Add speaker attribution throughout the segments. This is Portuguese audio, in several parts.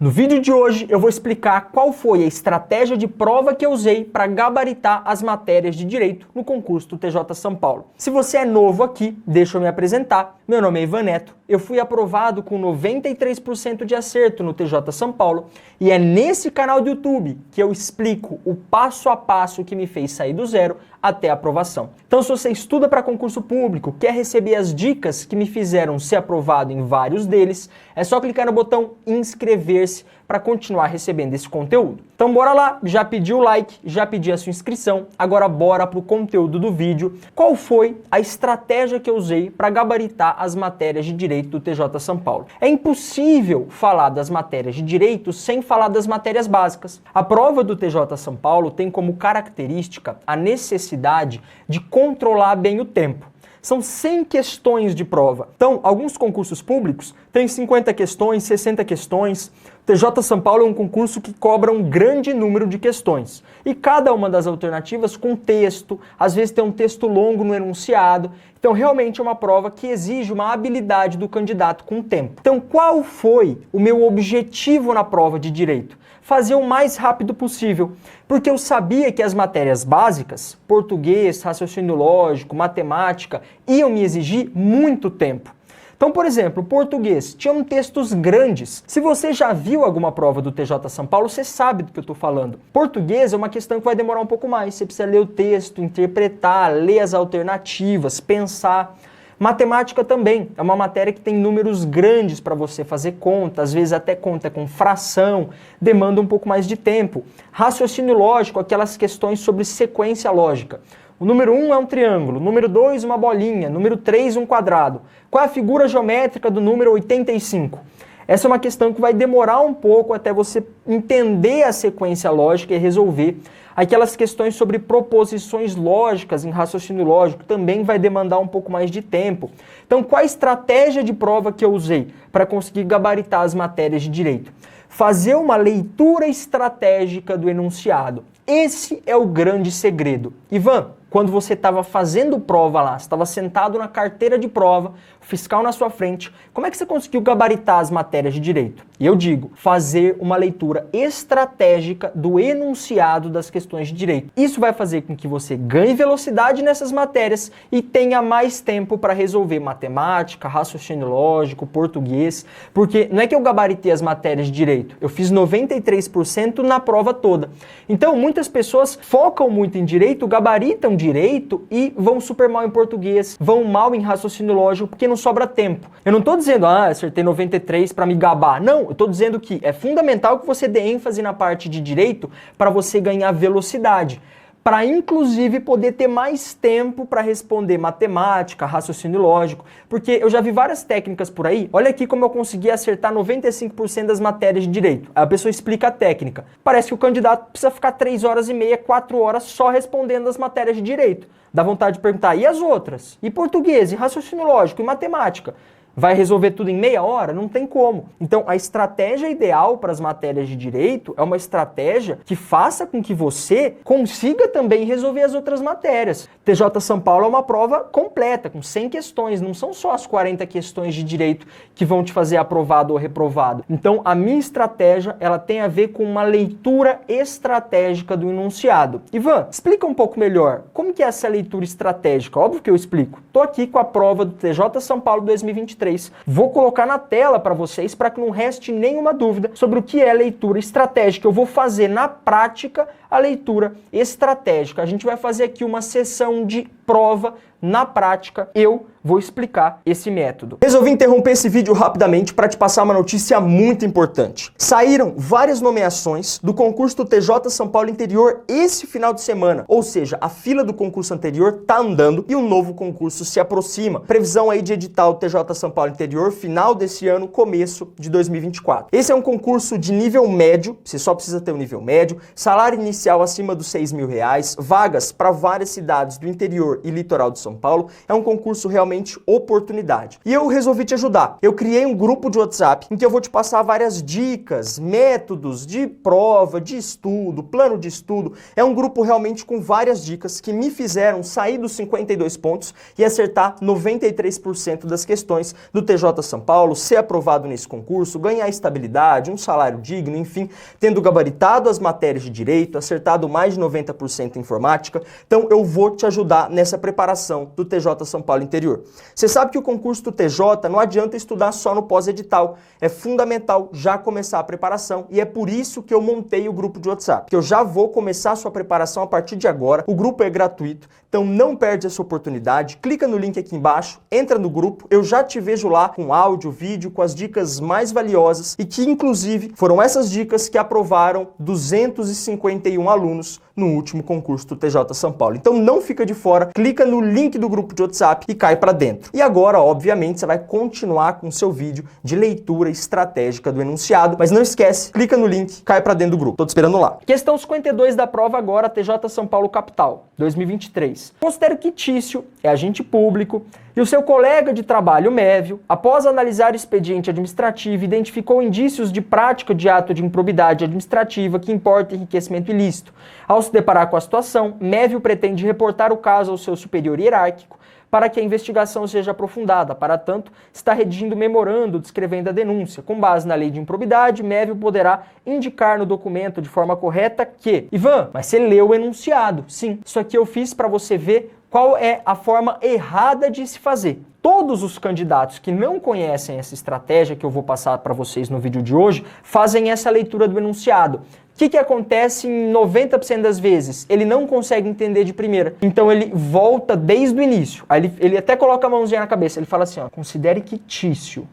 Speaker 1: No vídeo de hoje eu vou explicar qual foi a estratégia de prova que eu usei para gabaritar as matérias de direito no concurso do TJ São Paulo. Se você é novo aqui, deixa eu me apresentar. Meu nome é Ivan Neto, eu fui aprovado com 93% de acerto no TJ São Paulo e é nesse canal do YouTube que eu explico o passo a passo que me fez sair do zero até a aprovação. Então, se você estuda para concurso público, quer receber as dicas que me fizeram ser aprovado em vários deles, é só clicar no botão inscrever-se para continuar recebendo esse conteúdo. Então bora lá, já pedi o like, já pedi a sua inscrição, agora bora pro conteúdo do vídeo. Qual foi a estratégia que eu usei para gabaritar as matérias de direito do TJ São Paulo? É impossível falar das matérias de direito sem falar das matérias básicas. A prova do TJ São Paulo tem como característica a necessidade de controlar bem o tempo. São 100 questões de prova. Então, alguns concursos públicos têm 50 questões, 60 questões. O TJ São Paulo é um concurso que cobra um grande número de questões. E cada uma das alternativas com texto, às vezes tem um texto longo no enunciado. Então, realmente é uma prova que exige uma habilidade do candidato com o tempo. Então, qual foi o meu objetivo na prova de direito? Fazer o mais rápido possível, porque eu sabia que as matérias básicas, português, raciocínio lógico, matemática, iam me exigir muito tempo. Então, por exemplo, português, tinham textos grandes. Se você já viu alguma prova do TJ São Paulo, você sabe do que eu estou falando. Português é uma questão que vai demorar um pouco mais. Você precisa ler o texto, interpretar, ler as alternativas, pensar. Matemática também é uma matéria que tem números grandes para você fazer conta, às vezes até conta com fração, demanda um pouco mais de tempo. Raciocínio lógico, aquelas questões sobre sequência lógica. O número 1 é um triângulo, o número 2 uma bolinha, o número 3 um quadrado. Qual é a figura geométrica do número 85? Essa é uma questão que vai demorar um pouco até você entender a sequência lógica e resolver. Aquelas questões sobre proposições lógicas em raciocínio lógico também vai demandar um pouco mais de tempo. Então, qual a estratégia de prova que eu usei para conseguir gabaritar as matérias de direito? Fazer uma leitura estratégica do enunciado. Esse é o grande segredo. Ivan, quando você estava fazendo prova lá, você estava sentado na carteira de prova, fiscal na sua frente, como é que você conseguiu gabaritar as matérias de direito? E eu digo, fazer uma leitura estratégica do enunciado das questões de direito. Isso vai fazer com que você ganhe velocidade nessas matérias e tenha mais tempo para resolver matemática, raciocínio lógico, português, porque não é que eu gabaritei as matérias de direito, eu fiz 93% na prova toda. Então, muitas pessoas focam muito em direito, gabaritam direito e vão super mal em português, vão mal em raciocínio lógico porque não sobra tempo. Eu não estou dizendo, acertei 93 para me gabar. Não, eu estou dizendo que é fundamental que você dê ênfase na parte de direito para você ganhar velocidade, para inclusive poder ter mais tempo para responder matemática, raciocínio lógico, porque eu já vi várias técnicas por aí. Olha aqui como eu consegui acertar 95% das matérias de direito. Aí a pessoa explica a técnica. Parece que o candidato precisa ficar 3 horas e meia, 4 horas só respondendo as matérias de direito. Dá vontade de perguntar, e as outras? E português, e raciocínio lógico, e matemática? Vai resolver tudo em meia hora? Não tem como. Então, a estratégia ideal para as matérias de direito é uma estratégia que faça com que você consiga também resolver as outras matérias. TJ São Paulo é uma prova completa, com 100 questões. Não são só as 40 questões de direito que vão te fazer aprovado ou reprovado. Então, a minha estratégia, ela tem a ver com uma leitura estratégica do enunciado. Ivan, explica um pouco melhor. Como que é essa leitura estratégica? Óbvio que eu explico. Estou aqui com a prova do TJ São Paulo 2023. Vou colocar na tela para vocês para que não reste nenhuma dúvida sobre o que é leitura estratégica. Eu vou fazer na prática a leitura estratégica. A gente vai fazer aqui uma sessão de prova na prática. Eu vou explicar esse método. Resolvi interromper esse vídeo rapidamente para te passar uma notícia muito importante. Saíram várias nomeações do concurso do TJ São Paulo Interior esse final de semana. Ou seja, a fila do concurso anterior tá andando e um novo concurso se aproxima. Previsão aí de edital do TJ São Paulo Interior, final desse ano, começo de 2024. Esse é um concurso de nível médio, você só precisa ter um nível médio, salário inicial acima dos R$6.000, vagas para várias cidades do interior interior e litoral de São Paulo é um concurso realmente oportunidade. E eu resolvi te ajudar. Eu criei um grupo de WhatsApp em que eu vou te passar várias dicas, métodos de prova, de estudo, plano de estudo. É um grupo realmente com várias dicas que me fizeram sair dos 52 pontos e acertar 93% das questões do TJ São Paulo, ser aprovado nesse concurso, ganhar estabilidade, um salário digno, enfim, tendo gabaritado as matérias de direito, acertado mais de 90% em informática. Então eu vou te ajudar nessa preparação do TJ São Paulo Interior. Você sabe que o concurso do TJ não adianta estudar só no pós-edital. É fundamental já começar a preparação e é por isso que eu montei o grupo de WhatsApp, que eu já vou começar a sua preparação a partir de agora. O grupo é gratuito, então não perde essa oportunidade. Clica no link aqui embaixo, entra no grupo, eu já te vejo lá com áudio, vídeo, com as dicas mais valiosas e que inclusive foram essas dicas que aprovaram 251 alunos no último concurso do TJ São Paulo. Então não fica de fora, clica no link do grupo de WhatsApp e cai para dentro. E agora, obviamente, você vai continuar com o seu vídeo de leitura estratégica do enunciado, mas não esquece, clica no link, cai para dentro do grupo. Tô te esperando lá. Questão 52 da prova agora, TJ São Paulo Capital, 2023. Considere que Tício é agente público e o seu colega de trabalho, Mévio, após analisar o expediente administrativo, identificou indícios de prática de ato de improbidade administrativa que importa enriquecimento ilícito. Ao se deparar com a situação, Mévio pretende reportar o caso ao seu superior hierárquico para que a investigação seja aprofundada. Para tanto, está redigindo memorando descrevendo a denúncia. Com base na lei de improbidade, Mévio poderá indicar no documento de forma correta que... Ivan, mas você leu o enunciado. Sim, isso aqui eu fiz para você ver qual é a forma errada de se fazer. Todos os candidatos que não conhecem essa estratégia que eu vou passar para vocês no vídeo de hoje, fazem essa leitura do enunciado. O que acontece em 90% das vezes? Ele não consegue entender de primeira. Então ele volta desde o início. Aí ele até coloca a mãozinha na cabeça. Ele fala assim, ó, considere que Tício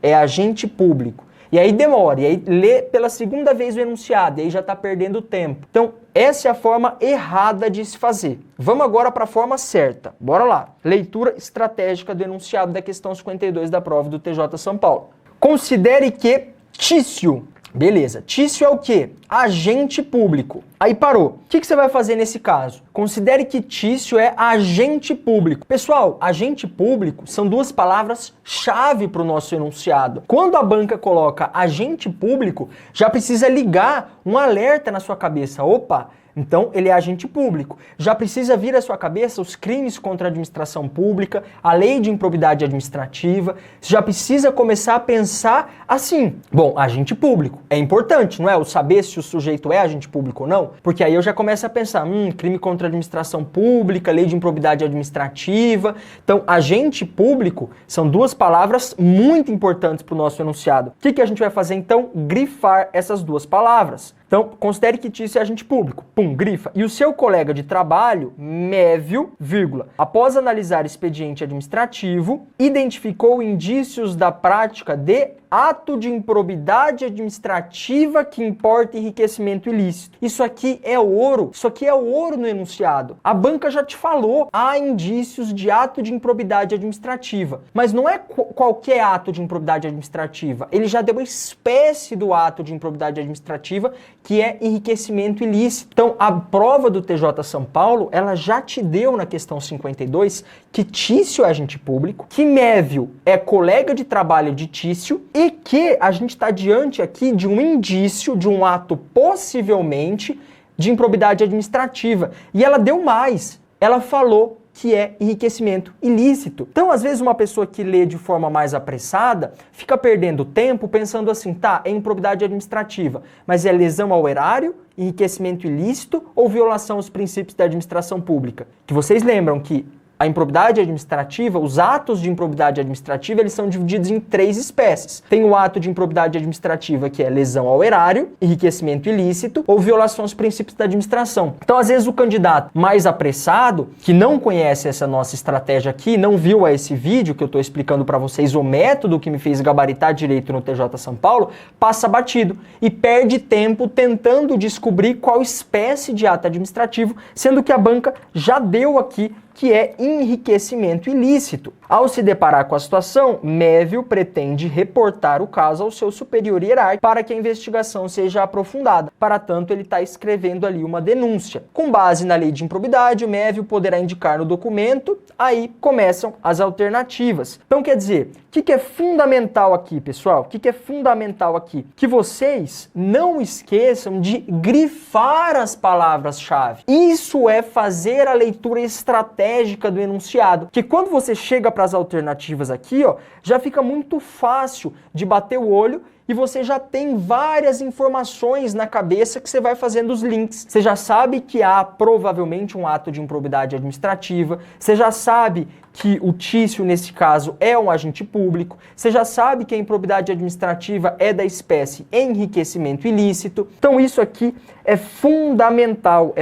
Speaker 1: é agente público. E aí demora, e aí lê pela segunda vez o enunciado, e aí já está perdendo tempo. Então, essa é a forma errada de se fazer. Vamos agora para a forma certa. Bora lá. Leitura estratégica do enunciado da questão 52 da prova do TJ São Paulo. Considere que Tício... Beleza. Tício é o quê? Agente público. Aí parou. O que você vai fazer nesse caso? Considere que Tício é agente público. Pessoal, agente público são duas palavras-chave para o nosso enunciado. Quando a banca coloca agente público, já precisa ligar um alerta na sua cabeça. Opa! Então, ele é agente público. Já precisa vir à sua cabeça os crimes contra a administração pública, a lei de improbidade administrativa. Você já precisa começar a pensar assim. Bom, agente público. É importante, não é? Eu saber se o sujeito é agente público ou não. Porque aí eu já começo a pensar, crime contra a administração pública, lei de improbidade administrativa. Então, agente público são duas palavras muito importantes para o nosso enunciado. O que a gente vai fazer, então? Grifar essas duas palavras. Então, considere que Tício é agente público. Pum, grifa. E o seu colega de trabalho, Mévio, vírgula, após analisar expediente administrativo, identificou indícios da prática de ato de improbidade administrativa que importa enriquecimento ilícito. Isso aqui é ouro. Isso aqui é ouro no enunciado. A banca já te falou. Há indícios de ato de improbidade administrativa. Mas não é qualquer ato de improbidade administrativa. Ele já deu a espécie do ato de improbidade administrativa, que é enriquecimento ilícito. Então, a prova do TJ São Paulo, ela já te deu na questão 52 que Tício é agente público, que Mévio é colega de trabalho de Tício e que a gente está diante aqui de um indício, de um ato possivelmente de improbidade administrativa. E ela deu mais. Ela falou que é enriquecimento ilícito. Então, às vezes, uma pessoa que lê de forma mais apressada fica perdendo tempo pensando assim, tá, é improbidade administrativa, mas é lesão ao erário, enriquecimento ilícito ou violação aos princípios da administração pública? Que vocês lembram que a improbidade administrativa, os atos de improbidade administrativa, eles são divididos em 3 espécies. Tem o ato de improbidade administrativa, que é lesão ao erário, enriquecimento ilícito ou violação aos princípios da administração. Então, às vezes, o candidato mais apressado, que não conhece essa nossa estratégia aqui, não viu esse vídeo que eu estou explicando para vocês, o método que me fez gabaritar direito no TJ São Paulo, passa batido e perde tempo tentando descobrir qual espécie de ato administrativo, sendo que a banca já deu aqui que é enriquecimento ilícito. Ao se deparar com a situação, Mévio pretende reportar o caso ao seu superior hierárquico para que a investigação seja aprofundada. Para tanto, ele está escrevendo ali uma denúncia. Com base na lei de improbidade, o Mévio poderá indicar no documento, aí começam as alternativas. Então, quer dizer, o que é fundamental aqui, pessoal? O que é fundamental aqui? Que vocês não esqueçam de grifar as palavras-chave. Isso é fazer a leitura estratégica do enunciado. Que quando você chega para as alternativas aqui, ó, já fica muito fácil de bater o olho e você já tem várias informações na cabeça que você vai fazendo os links. Você já sabe que há provavelmente um ato de improbidade administrativa, você já sabe que o Tício, nesse caso, é um agente público, você já sabe que a improbidade administrativa é da espécie enriquecimento ilícito. Então isso aqui é fundamental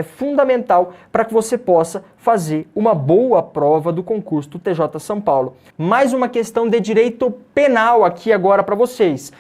Speaker 1: para que você possa fazer uma boa prova do concurso do TJ São Paulo. Mais uma questão de direito penal aqui agora para vocês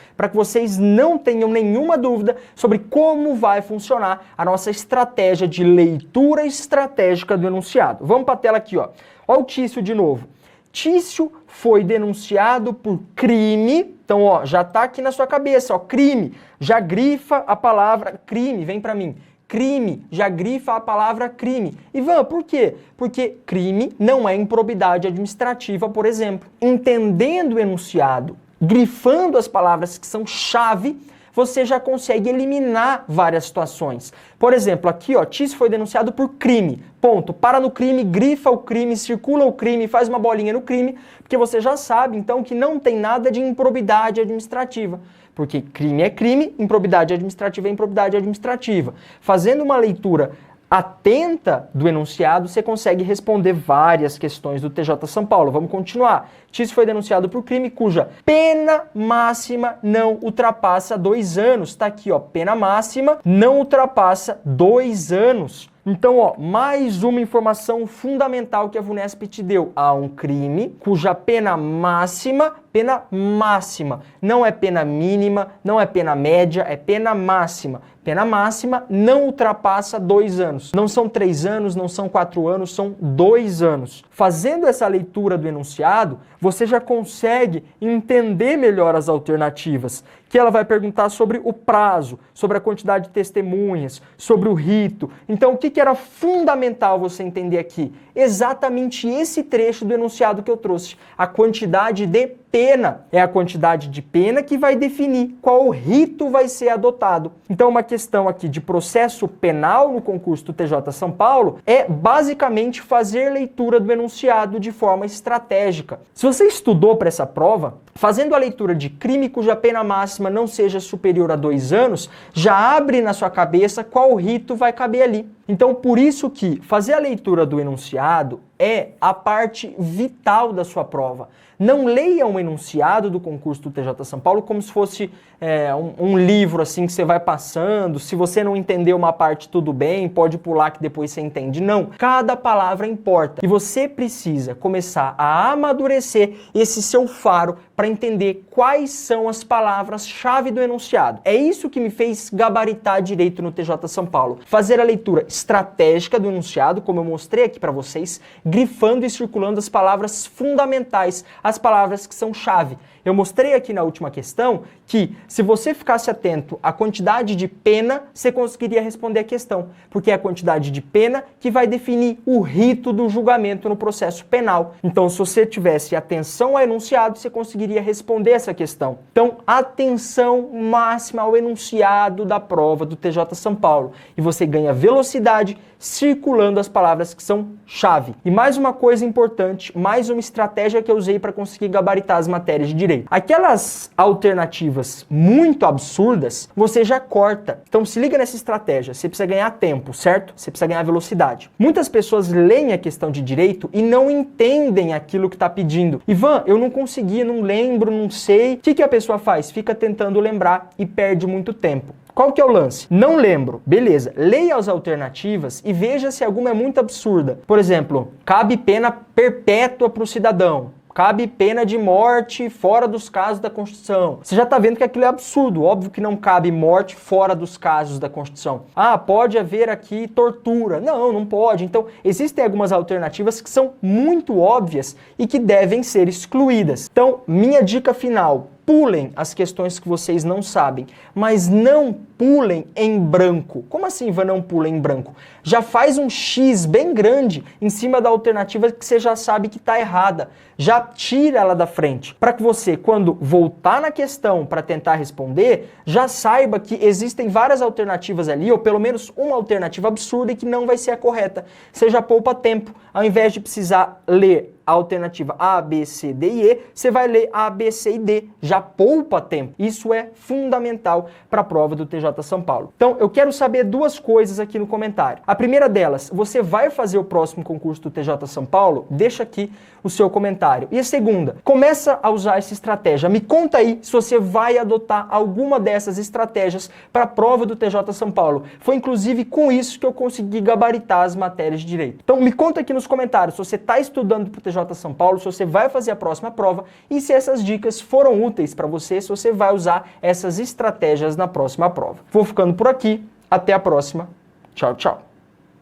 Speaker 1: não tenham nenhuma dúvida sobre como vai funcionar a nossa estratégia de leitura estratégica do enunciado. Vamos para a tela aqui, ó. Olha o Tício de novo. Tício foi denunciado por crime. Então, ó, já tá aqui na sua cabeça, ó, crime. Já grifa a palavra crime, vem para mim. Crime, já grifa a palavra crime. Ivan, por quê? Porque crime não é improbidade administrativa, por exemplo. Entendendo o enunciado, grifando as palavras que são chave, você já consegue eliminar várias situações. Por exemplo, aqui, ó, Tício foi denunciado por crime. Ponto. Para no crime, grifa o crime, circula o crime, faz uma bolinha no crime, porque você já sabe, então, que não tem nada de improbidade administrativa. Porque crime é crime, improbidade administrativa é improbidade administrativa. Fazendo uma leitura atenta do enunciado, você consegue responder várias questões do TJ São Paulo. Vamos continuar. Tício foi denunciado por crime cuja pena máxima não ultrapassa 2 anos. Está aqui, ó, pena máxima não ultrapassa 2 anos. Então, ó, mais uma informação fundamental que a VUNESP te deu. Há um crime cuja pena máxima, não é pena mínima, não é pena média, é pena máxima. Pena máxima não ultrapassa 2 anos. Não são 3 anos, não são 4 anos, são 2 anos. Fazendo essa leitura do enunciado, você já consegue entender melhor as alternativas, que ela vai perguntar sobre o prazo, sobre a quantidade de testemunhas, sobre o rito. Então, o que era fundamental você entender aqui? Exatamente esse trecho do enunciado que eu trouxe. A quantidade de pena. É a quantidade de pena que vai definir qual rito vai ser adotado. Então, uma questão aqui de processo penal no concurso do TJ São Paulo é basicamente fazer leitura do enunciado de forma estratégica. Se você estudou para essa prova, fazendo a leitura de crime cuja pena máxima não seja superior a 2 anos, já abre na sua cabeça qual rito vai caber ali. Então, por isso que fazer a leitura do enunciado é a parte vital da sua prova. Não leia um enunciado do concurso do TJ São Paulo como se fosse um livro assim que você vai passando. Se você não entender uma parte, tudo bem, pode pular que depois você entende. Não, cada palavra importa. E você precisa começar a amadurecer esse seu faro para entender quais são as palavras-chave do enunciado. É isso que me fez gabaritar direito no TJ São Paulo. Fazer a leitura estratégica do enunciado, como eu mostrei aqui para vocês, grifando e circulando as palavras fundamentais, as palavras que são chave. Eu mostrei aqui na última questão que, se você ficasse atento à quantidade de pena, você conseguiria responder a questão, porque é a quantidade de pena que vai definir o rito do julgamento no processo penal. Então, se você tivesse atenção ao enunciado, você conseguiria responder essa questão. Então, atenção máxima ao enunciado da prova do TJ São Paulo. E você ganha velocidade circulando as palavras que são chave. E mais uma coisa importante, mais uma estratégia que eu usei para conseguir gabaritar as matérias de direito. Aquelas alternativas muito absurdas, você já corta. Então se liga nessa estratégia, você precisa ganhar tempo, certo? Você precisa ganhar velocidade. Muitas pessoas leem a questão de direito e não entendem aquilo que está pedindo. Ivan, eu não consegui, não lembro, não sei. O que a pessoa faz? Fica tentando lembrar e perde muito tempo. Qual que é o lance? Não lembro. Beleza. Leia as alternativas e veja se alguma é muito absurda. Por exemplo, cabe pena perpétua para o cidadão. cabe pena de morte fora dos casos da Constituição. Você já está vendo que aquilo é absurdo. Óbvio que não cabe morte fora dos casos da Constituição. Ah, pode haver aqui tortura. Não, não pode. Então, existem algumas alternativas que são muito óbvias e que devem ser excluídas. Então, minha dica final: pulem as questões que vocês não sabem, mas não pulem em branco. Como assim, Ivan, não pulem em branco? Já faz um X bem grande em cima da alternativa que você já sabe que está errada. Já tira ela da frente, para que você, quando voltar na questão para tentar responder, já saiba que existem várias alternativas ali, ou pelo menos uma alternativa absurda e que não vai ser a correta. Você já poupa tempo. Ao invés de precisar ler a alternativa A, B, C, D e E, você vai ler A, B, C e D. Já poupa tempo. Isso é fundamental para a prova do TJ São Paulo. Então, eu quero saber duas coisas aqui no comentário. A primeira delas: você vai fazer o próximo concurso do TJ São Paulo? Deixa aqui o seu comentário. E a segunda: começa a usar essa estratégia. Me conta aí se você vai adotar alguma dessas estratégias para a prova do TJ São Paulo. Foi inclusive com isso que eu consegui gabaritar as matérias de direito. Então, me conta aqui nos comentários se você está estudando para o TJ São Paulo, se você vai fazer a próxima prova e se essas dicas foram úteis para você, se você vai usar essas estratégias na próxima prova. Vou ficando por aqui, até a próxima. Tchau, tchau.